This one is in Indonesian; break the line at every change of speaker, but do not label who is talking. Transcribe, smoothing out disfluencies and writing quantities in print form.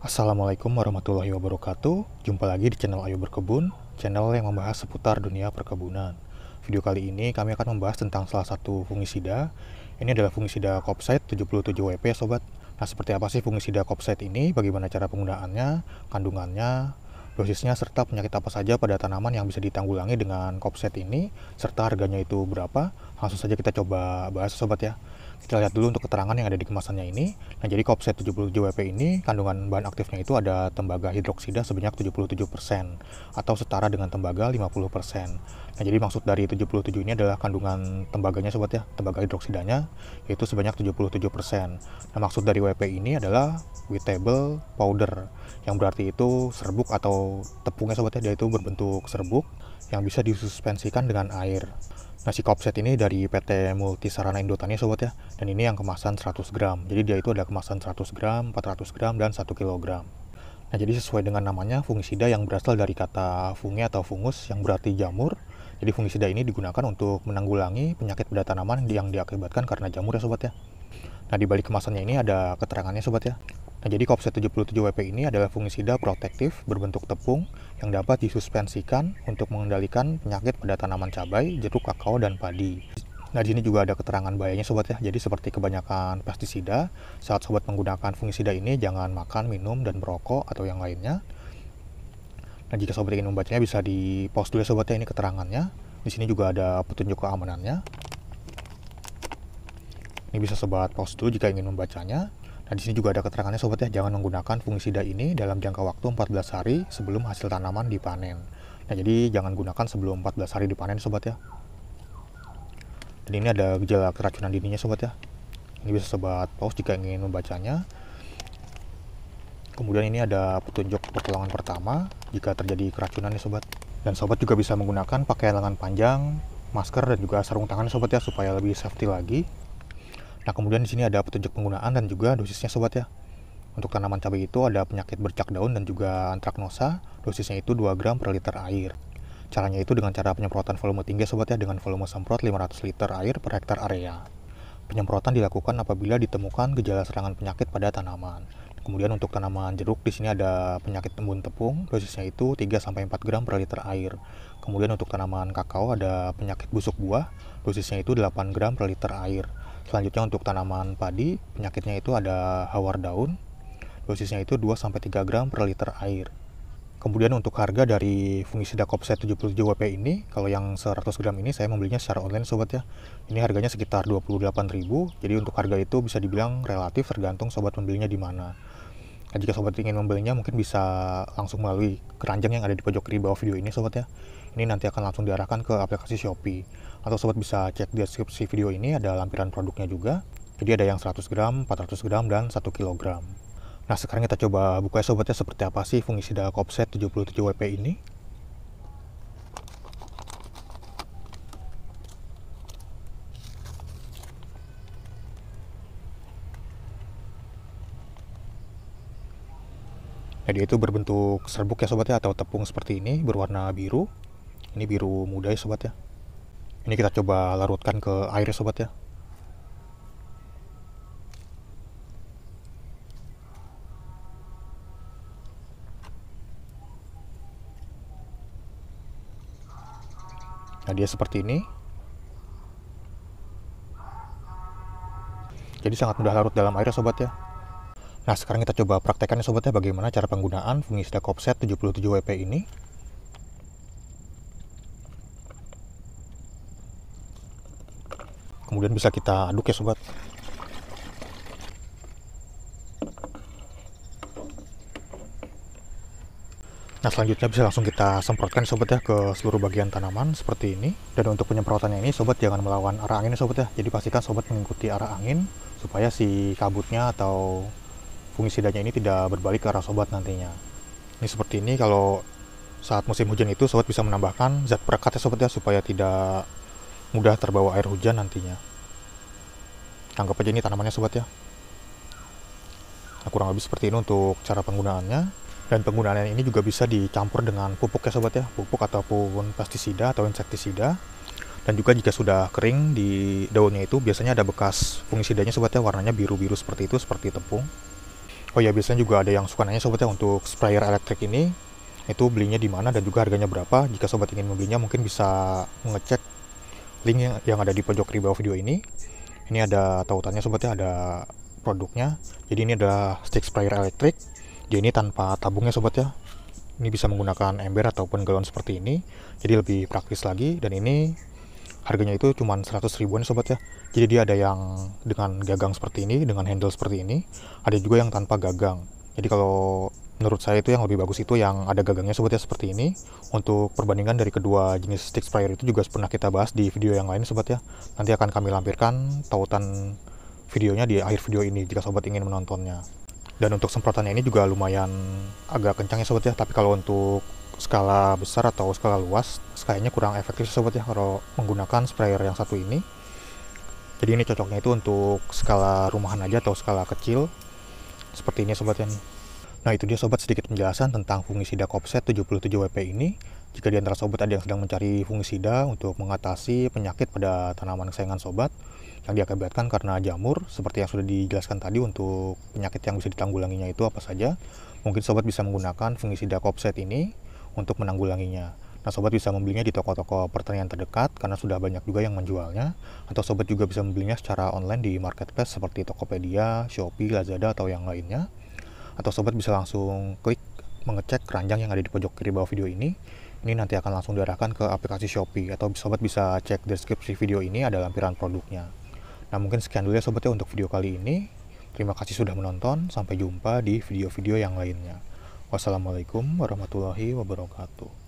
Assalamualaikum warahmatullahi wabarakatuh. Jumpa lagi di channel Ayo Berkebun, channel yang membahas seputar dunia perkebunan. Video kali ini kami akan membahas tentang salah satu fungisida. Ini adalah fungisida Kopside 77WP sobat. Nah, seperti apa sih fungisida Kopside ini? Bagaimana cara penggunaannya, kandungannya, dosisnya, serta penyakit apa saja pada tanaman yang bisa ditanggulangi dengan Kopside ini, serta harganya itu berapa? Langsung saja kita coba bahas sobat ya. Kita lihat dulu untuk keterangan yang ada di kemasannya ini. Nah, jadi Kopside 77WP ini kandungan bahan aktifnya itu ada tembaga hidroksida sebanyak 77% atau setara dengan tembaga 50%. Nah, jadi maksud dari 77 ini adalah kandungan tembaganya sobat ya, tembaga hidroksidanya yaitu sebanyak 77%. Nah, maksud dari WP ini adalah wettable powder, yang berarti itu serbuk atau tepungnya sobat ya, dia itu berbentuk serbuk yang bisa disuspensikan dengan air. Nah, si Kopside ini dari PT Multisarana Indotani sobat ya, dan ini yang kemasan 100 gram. Jadi dia itu ada kemasan 100 gram, 400 gram, dan 1 kilogram. Nah, jadi sesuai dengan namanya, fungisida yang berasal dari kata fungi atau fungus yang berarti jamur. Jadi fungisida ini digunakan untuk menanggulangi penyakit pada tanaman yang diakibatkan karena jamur ya sobat ya. Nah, di balik kemasannya ini ada keterangannya sobat ya. Nah, jadi Kopside 77WP ini adalah fungisida protektif berbentuk tepung yang dapat disuspensikan untuk mengendalikan penyakit pada tanaman cabai, jeruk, kakao, dan padi. Nah, di sini juga ada keterangan bahayanya sobat ya. Jadi seperti kebanyakan pestisida, saat sobat menggunakan fungisida ini jangan makan, minum, dan merokok atau yang lainnya. Nah, jika sobat ingin membacanya bisa di pause dulu ya sobat ya, ini keterangannya. Di sini juga ada petunjuk keamanannya. Ini bisa sobat pause dulu jika ingin membacanya. Nah, di sini juga ada keterangannya sobat ya, jangan menggunakan fungisida ini dalam jangka waktu 14 hari sebelum hasil tanaman dipanen. Nah, jadi jangan gunakan sebelum 14 hari dipanen sobat ya. Dan ini ada gejala keracunan dininya sobat ya. Ini bisa sobat pause jika ingin membacanya. Kemudian ini ada petunjuk pertolongan pertama jika terjadi keracunan ya sobat. Dan sobat juga bisa menggunakan pakaian lengan panjang, masker, dan juga sarung tangan sobat ya, supaya lebih safety lagi. Nah, kemudian di sini ada petunjuk penggunaan dan juga dosisnya sobat ya. Untuk tanaman cabai itu ada penyakit bercak daun dan juga antraknosa, dosisnya itu 2 gram per liter air. Caranya itu dengan cara penyemprotan volume tinggi sobat ya, dengan volume semprot 500 liter air per hektar area. Penyemprotan dilakukan apabila ditemukan gejala serangan penyakit pada tanaman. Kemudian untuk tanaman jeruk di sini ada penyakit embun tepung, dosisnya itu 3-4 gram per liter air. Kemudian untuk tanaman kakao ada penyakit busuk buah, dosisnya itu 8 gram per liter air. Selanjutnya untuk tanaman padi, penyakitnya itu ada hawar daun, dosisnya itu 2-3 gram per liter air. Kemudian untuk harga dari fungisida Kopside 77WP ini, kalau yang 100 gram ini saya membelinya secara online sobat ya. Ini harganya sekitar 28.000, jadi untuk harga itu bisa dibilang relatif tergantung sobat membelinya di mana. Nah, jika sobat ingin membelinya mungkin bisa langsung melalui keranjang yang ada di pojok kiri bawah video ini sobat ya. Ini nanti akan langsung diarahkan ke aplikasi Shopee. Atau sobat bisa cek di deskripsi video ini, ada lampiran produknya juga. Jadi ada yang 100 gram, 400 gram, dan 1 kilogram. Nah, sekarang kita coba buka ya sobat ya, seperti apa sih fungisida Kopside 77WP ini. Nah, dia itu berbentuk serbuk ya sobat ya, atau tepung seperti ini, berwarna biru. Ini biru muda ya sobat ya. Ini kita coba larutkan ke air ya sobat ya. Nah, dia seperti ini. Jadi sangat mudah larut dalam air ya sobat ya. Nah, sekarang kita coba praktekkan ya sobat ya, bagaimana cara penggunaan fungisida Kopside 77WP ini. Kemudian bisa kita aduk ya sobat. Nah, selanjutnya bisa langsung kita semprotkan sobat ya ke seluruh bagian tanaman seperti ini. Dan untuk penyemprotannya ini sobat jangan melawan arah angin sobat ya. Jadi pastikan sobat mengikuti arah angin supaya si kabutnya atau fungisidanya ini tidak berbalik ke arah sobat nantinya. Ini seperti ini, kalau saat musim hujan itu sobat bisa menambahkan zat perekat ya sobat ya, supaya tidak mudah terbawa air hujan nantinya. Anggap aja ini tanamannya sobat ya. Nah, kurang lebih seperti ini untuk cara penggunaannya. Dan penggunaannya ini juga bisa dicampur dengan pupuk ya sobat ya, pupuk ataupun pestisida atau insektisida. Dan juga jika sudah kering di daunnya itu biasanya ada bekas fungisidanya sobat ya, warnanya biru-biru seperti itu, seperti tepung. Oh ya, biasanya juga ada yang suka nanya sobat ya, untuk sprayer elektrik ini itu belinya di mana dan juga harganya berapa. Jika sobat ingin membelinya mungkin bisa mengecek link yang ada di pojok kiri bawah video ini. Ini ada tautannya sobat ya, ada produknya. Jadi ini adalah stick sprayer elektrik. Jadi ini tanpa tabungnya sobat ya. Ini bisa menggunakan ember ataupun galon seperti ini. Jadi lebih praktis lagi, dan ini harganya itu cuma 100 ribuan sobat ya. Jadi dia ada yang dengan gagang seperti ini, dengan handle seperti ini. Ada juga yang tanpa gagang. Jadi kalau menurut saya itu yang lebih bagus itu yang ada gagangnya sobat ya, seperti ini. Untuk perbandingan dari kedua jenis stick sprayer itu juga pernah kita bahas di video yang lain sobat ya. Nanti akan kami lampirkan tautan videonya di akhir video ini jika sobat ingin menontonnya. Dan untuk semprotannya ini juga lumayan agak kencang ya sobat ya. Tapi kalau untuk skala besar atau skala luas kayaknya kurang efektif sobat ya kalau menggunakan sprayer yang satu ini. Jadi ini cocoknya itu untuk skala rumahan aja atau skala kecil seperti ini sobat ya nih. Nah itu dia sobat sedikit penjelasan tentang fungisida Kopset 77WP ini. Jika di antara sobat ada yang sedang mencari fungisida untuk mengatasi penyakit pada tanaman kesayangan sobat yang diakibatkan karena jamur, seperti yang sudah dijelaskan tadi, untuk penyakit yang bisa ditanggulanginya itu apa saja, mungkin sobat bisa menggunakan fungisida Kopset ini untuk menanggulanginya. Nah sobat bisa membelinya di toko-toko pertanian terdekat karena sudah banyak juga yang menjualnya, atau sobat juga bisa membelinya secara online di marketplace seperti Tokopedia, Shopee, Lazada, atau yang lainnya. Atau sobat bisa langsung klik mengecek keranjang yang ada di pojok kiri bawah video ini. Ini nanti akan langsung diarahkan ke aplikasi Shopee, atau sobat bisa cek deskripsi video ini, ada lampiran produknya. Nah mungkin sekian dulu ya sobat ya untuk video kali ini. Terima kasih sudah menonton, sampai jumpa di video-video yang lainnya. Wassalamualaikum warahmatullahi wabarakatuh.